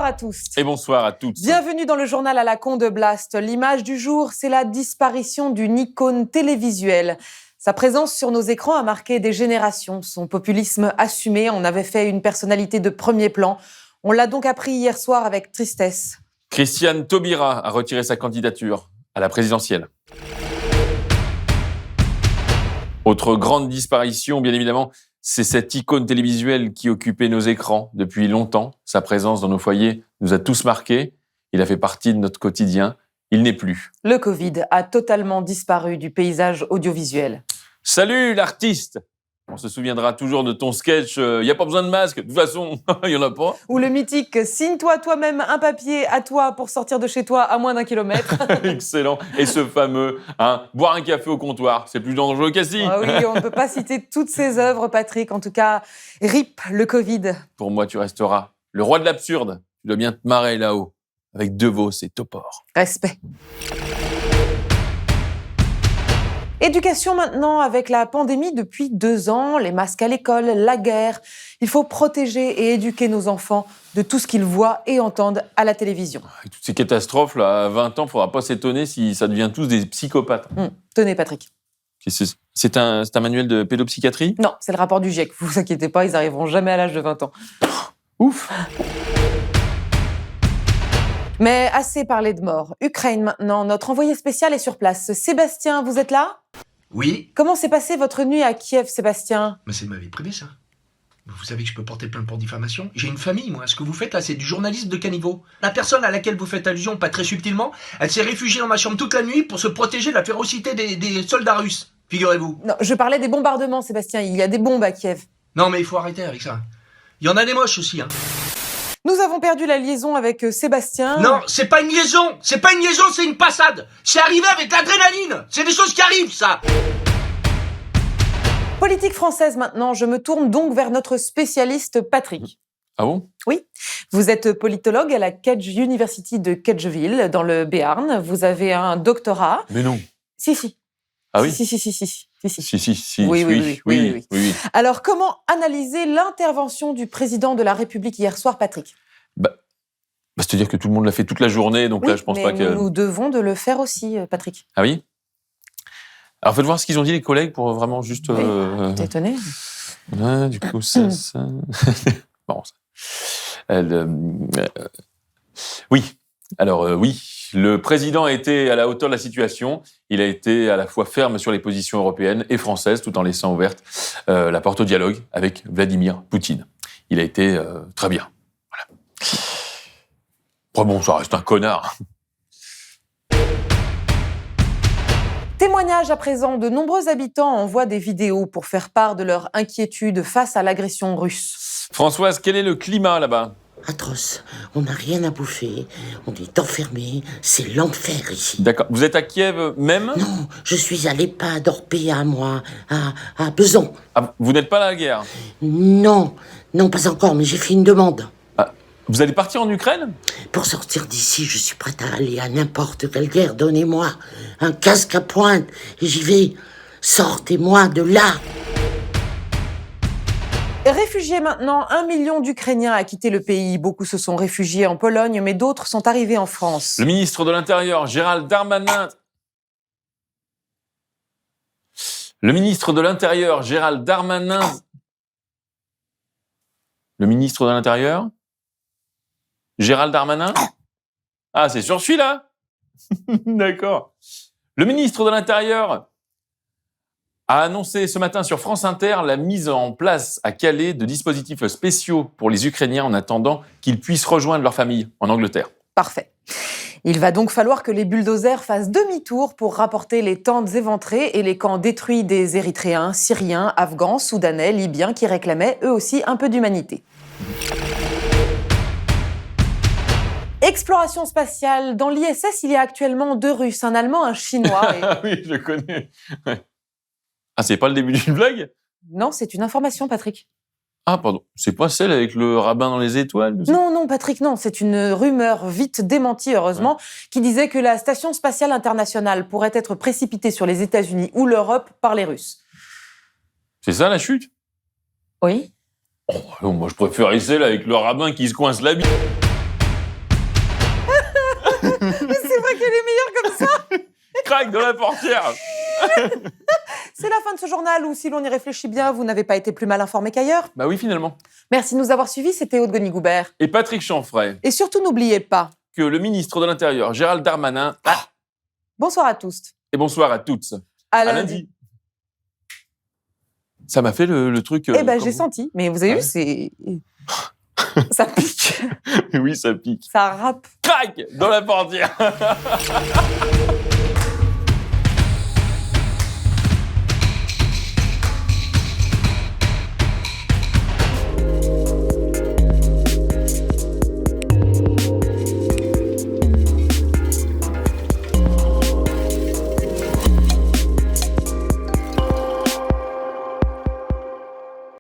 à tous. Et bonsoir à toutes. Bienvenue dans le journal à la con de Blast. L'image du jour, c'est la disparition d'une icône télévisuelle. Sa présence sur nos écrans a marqué des générations. Son populisme assumé en avait fait une personnalité de premier plan. On l'a donc appris hier soir avec tristesse. Christiane Taubira a retiré sa candidature à la présidentielle. Autre grande disparition, bien évidemment, c'est cette icône télévisuelle qui occupait nos écrans depuis longtemps. Sa présence dans nos foyers nous a tous marqués. Il a fait partie de notre quotidien. Il n'est plus. Le Covid a totalement disparu du paysage audiovisuel. Salut l'artiste! On se souviendra toujours de ton sketch « Il n'y a pas besoin de masque, de toute façon, il n'y en a pas ». Ou le mythique « Signe-toi toi-même un papier à toi pour sortir de chez toi à moins d'1 kilomètre ». Excellent. Et ce fameux boire un café au comptoir, c'est plus dangereux qu'assis. Ah oui, on ne peut pas citer toutes ses œuvres, Patrick. En tout cas, RIP le Covid. Pour moi, tu resteras le roi de l'absurde. Tu dois bien te marrer là-haut, avec De Vos et Topor. Respect. Éducation maintenant, avec la pandémie depuis 2 ans, les masques à l'école, la guerre. Il faut protéger et éduquer nos enfants de tout ce qu'ils voient et entendent à la télévision. Et toutes ces catastrophes, là, à 20 ans, il ne faudra pas s'étonner si ça devient tous des psychopathes. Tenez, Patrick. C'est un manuel de pédopsychiatrie ? Non, c'est le rapport du GIEC. Vous inquiétez pas, ils n'arriveront jamais à l'âge de 20 ans. Ouf. Mais assez parlé de mort. Ukraine maintenant, notre envoyé spécial est sur place. Sébastien, vous êtes là ? Oui. Comment s'est passée votre nuit à Kiev, Sébastien ? Mais c'est ma vie privée, ça. Vous savez que je peux porter plainte pour diffamation. J'ai une famille, moi. Ce que vous faites là, c'est du journalisme de caniveau. La personne à laquelle vous faites allusion, pas très subtilement, elle s'est réfugiée dans ma chambre toute la nuit pour se protéger de la férocité des soldats russes. Figurez-vous. Non, je parlais des bombardements, Sébastien. Il y a des bombes à Kiev. Non, mais il faut arrêter avec ça. Il y en a des moches aussi, hein. Nous avons perdu la liaison avec Sébastien. Non, c'est pas une liaison. C'est pas une liaison, c'est une passade. C'est arrivé avec l'adrénaline. C'est des choses qui arrivent, ça. Politique française maintenant, je me tourne donc vers notre spécialiste Patrick. Ah bon ? Oui, vous êtes politologue à la Kedge University de Kedgeville, dans le Béarn. Vous avez un doctorat. Mais non. Si. Ah oui ? Si. Si. Oui. Alors, comment analyser l'intervention du président de la République hier soir, Patrick ? C'est-à-dire que tout le monde l'a fait toute la journée, donc oui, là, je pense pas que... nous devons de le faire aussi, Patrick. Ah oui ? Alors, faites voir ce qu'ils ont dit, les collègues, pour vraiment juste... T'es étonné ? Du coup, ça... bon, oui. Alors, oui. Le président a été à la hauteur de la situation. Il a été à la fois ferme sur les positions européennes et françaises, tout en laissant ouverte la porte au dialogue avec Vladimir Poutine. Il a été très bien. Voilà. Après, bon, ça reste un connard. Témoignage à présent, de nombreux habitants envoient des vidéos pour faire part de leur inquiétude face à l'agression russe. Françoise, quel est le climat là-bas ? Atroce. On n'a rien à bouffer. On est enfermés. C'est l'enfer ici. D'accord. Vous êtes à Kiev même ? Non, je suis à l'EHPAD Orpea, moi, à Besançon. Ah, vous n'êtes pas à la guerre ? Non, pas encore, mais j'ai fait une demande. Ah, vous allez partir en Ukraine ? Pour sortir d'ici, je suis prête à aller à n'importe quelle guerre. Donnez-moi un casque à pointe et j'y vais. Sortez-moi de là. Réfugiés maintenant, 1 million d'Ukrainiens a quitté le pays. Beaucoup se sont réfugiés en Pologne, mais d'autres sont arrivés en France. Le ministre de l'Intérieur, Gérald Darmanin... Le ministre de l'Intérieur, Gérald Darmanin. Ah, c'est sur celui-là. D'accord. Le ministre de l'Intérieur a annoncé ce matin sur France Inter la mise en place à Calais de dispositifs spéciaux pour les Ukrainiens en attendant qu'ils puissent rejoindre leur famille en Angleterre. Parfait. Il va donc falloir que les bulldozers fassent demi-tour pour rapporter les tentes éventrées et les camps détruits des Érythréens, Syriens, Afghans, Soudanais, Libyens qui réclamaient eux aussi un peu d'humanité. Exploration spatiale. Dans l'ISS, il y a actuellement 2 Russes, un Allemand, un Chinois. Ah oui, je connais. Ouais. Ah, c'est pas le début d'une blague ? Non, c'est une information, Patrick. Ah, pardon. C'est pas celle avec le rabbin dans les étoiles ? Non, Patrick, non. C'est une rumeur vite démentie, heureusement, qui disait que la Station spatiale internationale pourrait être précipitée sur les États-Unis ou l'Europe par les Russes. C'est ça, la chute ? Oui. Oh, moi, je préfère celle avec le rabbin qui se coince la bite. Crac dans la portière. C'est la fin de ce journal où, si l'on y réfléchit bien, vous n'avez pas été plus mal informé qu'ailleurs. Bah oui, finalement. Merci de nous avoir suivis, c'était Aude Goni-Goubert. Et Patrick Chanfray, Et surtout, n'oubliez pas, que le ministre de l'Intérieur, Gérald Darmanin... bonsoir à tous. Et bonsoir à toutes. À À lundi. lundi. Ça m'a fait le truc... Eh ben, comme j'ai vous. senti. Mais vous avez Ouais. vu, c'est... ça pique, Oui, ça pique. ça râpe. Crac dans la portière.